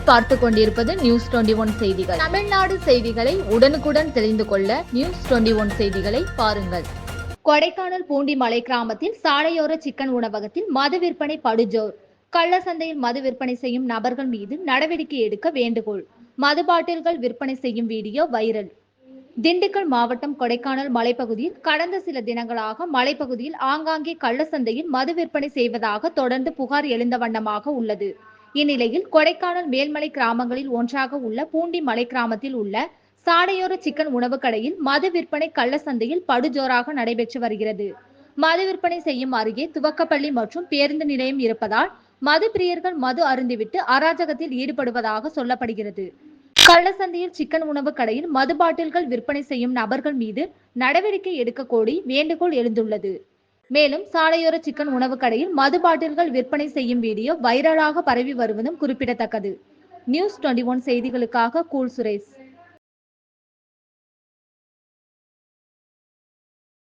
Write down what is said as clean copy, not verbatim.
நீங்கள் பார்த்து கொண்டிருப்பது நியூஸ் 21 செய்திகள். தமிழ்நாடு செய்திகளை உடனுக்குடன் தெரிந்து கொள்ள நியூஸ் 21 செய்திகளை பாருங்கள். கொடைக்கானல் பூண்டி மலை கிராமத்தில் சாலையோர சிக்கன் உணவகத்தில் மது விற்பனை படுஜோர். கள்ள சந்தையில் மது விற்பனை செய்யும் நபர்கள் மீது நடவடிக்கை எடுக்க வேண்டுகோள். மது பாட்டில்கள் விற்பனை செய்யும் வீடியோ வைரல். திண்டுக்கல் மாவட்டம் கொடைக்கானல் மலைப்பகுதியில் கடந்த சில தினங்களாக மலைப்பகுதியில் ஆங்காங்கே கள்ளசந்தையில் மது விற்பனை செய்வதாக தொடர்ந்து புகார் எழுந்த வண்ணமாக உள்ளது. இந்நிலையில் கொடைக்கானல் மேல்மலை கிராமங்களில் ஒன்றாக உள்ள பூண்டி மலை கிராமத்தில் உள்ள சாலையோர சிக்கன் உணவு கடையில் மது விற்பனை கள்ளசந்தையில் படுஜோராக நடைபெற்று வருகிறது. மது விற்பனை செய்யும் அருகே துவக்கப்பள்ளி மற்றும் பேருந்து நிலையம் இருப்பதால் மது பிரியர்கள் மது அருந்திவிட்டு அராஜகத்தில் ஈடுபடுவதாக சொல்லப்படுகிறது. கள்ளசந்தையில் சிக்கன் உணவு கடையில் மது பாட்டில்கள் விற்பனை செய்யும் நபர்கள் மீது நடவடிக்கை எடுக்க கோரி வேண்டுகோள் எழுந்துள்ளது. மேலும் சாலையோர சிக்கன் உணவு கடையில் மது பாட்டில்கள் விற்பனை செய்யும் வீடியோ வைரலாக பரவி வருவதும் குறிப்பிடத்தக்கது. நியூஸ் 21 செய்திகளுக்காக கூல் சுரேஷ்.